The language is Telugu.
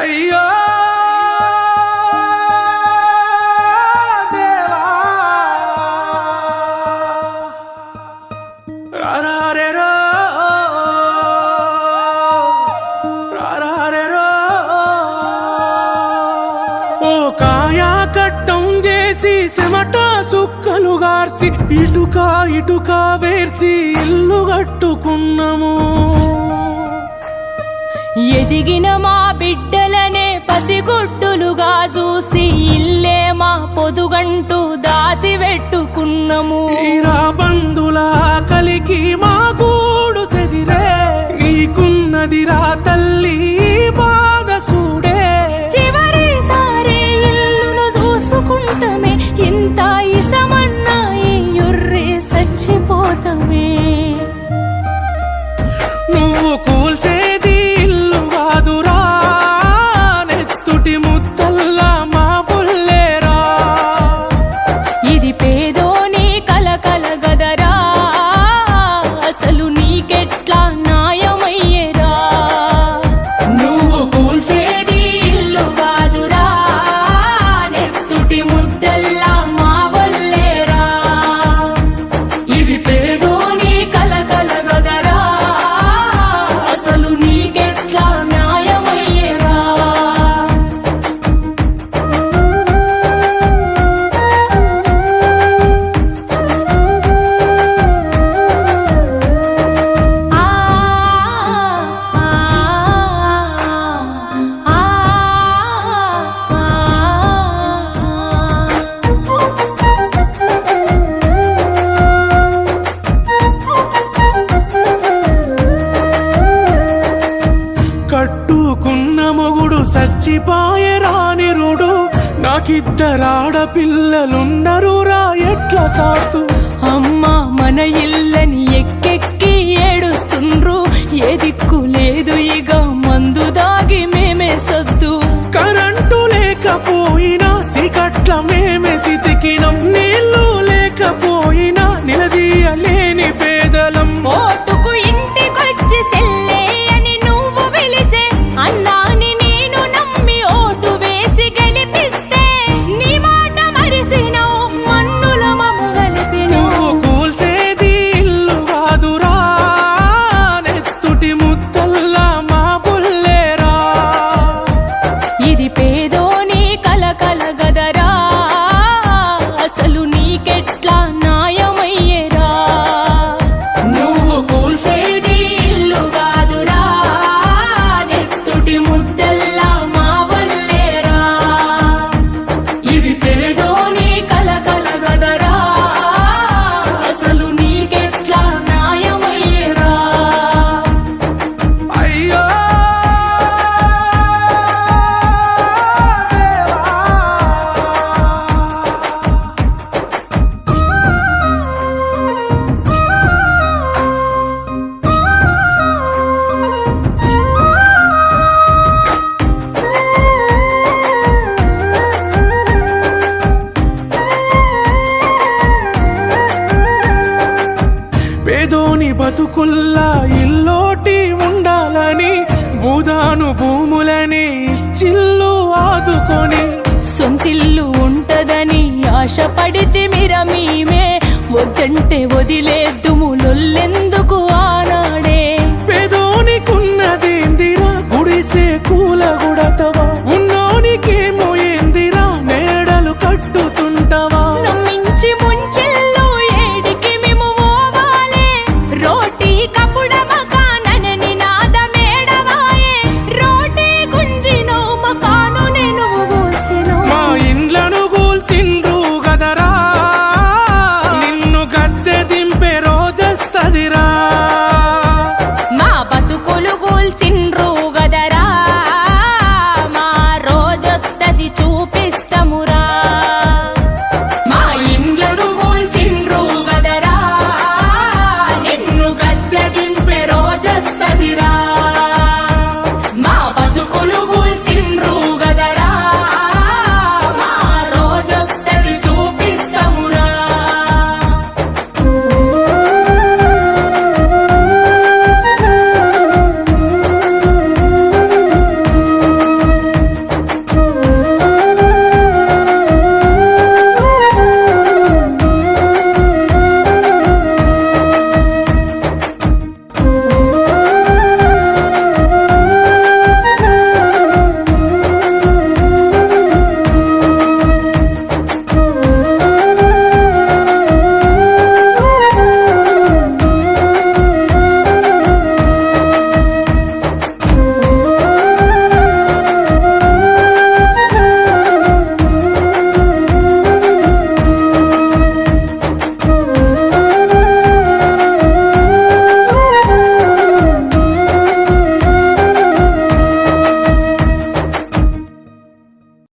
అయ్యో దేవా రారారేరో రారారేరో ఓ కాయా కట్టం చేసి చెమట సుక్కలు గార్చి ఇటుక వేర్చి ఇల్లు కట్టుకున్నాము. ఎదిగిన మా బిడ్డలనే పసిగుడ్డులుగా చూసి ఇల్లే మా పొదుగంటూ దాసి పెట్టుకున్నాము. ఈరా బంధుల కలికి మా గూడు సెదిరే నీకున్నదిరా తల్లి బాధ సూడే. చివరిసారి ఇల్లును చూసుకుంటమే ఇంత ఇసమన్నా ఎర్రే చచ్చిపోతమే. నువ్వు కూల్చేది ఇల్లు కాదురా నెత్తుటి ముద్దల్లా మా పుల్లేరా. ఇది పేదోని కలకల గదరా అసలు నీకెట్లా న్యాయమయ్యేరా. నువ్వు కూల్చేది ఇల్లు కాదురా నెత్తుటి ముద్దల్లా మా వల్లేరా. ఇది పేదోని కలకల గదరా అసలు నీకెట్లా న్యాయమయ్యేరా. ఆ కట్టుకున్న మొగుడు సచ్చిపాయరా నిరుడు. నాకిద్దరాడపిల్లలున్నరురా ఎట్లా సాతు. అమ్మా మన ఇల్లని ఎక్కెక్కి ఏడుస్తుండ్రు. ఏ దిక్కు లేదు ఇక మందు దాగి మేమే సొద్దు. కరెంటు లేకపోయినా సికట్ల మేమే సితికినం. నీళ్లు లేకపోయినా నిలదీయలేని పేదలం. ఓటుకు ఇంటికొచ్చి సెల్లే అని నువ్వు పిలిసే అన్నాని నేను నమ్మి ఓటు వేసి గెలిపిస్తే నీ మాట మరిసినవు మన్నుల మమ్ము గలిపినవు. నువ్వు కూల్చేది ఇల్లు కాదురా నెత్తుటి ముద్దల్లా మా పుల్లేరా. ఇది పేదోని కలకల గదరా అసలు నీకెట్లా న్యాయమయ్యేరా. నువ్వు కూల్చేది ఇల్లు కాదురా నెత్తుటి ముద్దల్లా మా వల్లేరా. ఇది పేదోని కలకల గదరా అసలు నీకెట్లా న్యాయమయ్యేరా. అయ్యో పేదోని బతుకుల్లా ఇల్లోటి ఉండాలని భూదాను భూములని చిల్లు ఆదుకొని. సొంతిల్లు ఉంటదని ఆశపడితే మీరా మేమే వద్దంటే వదిలేద్దు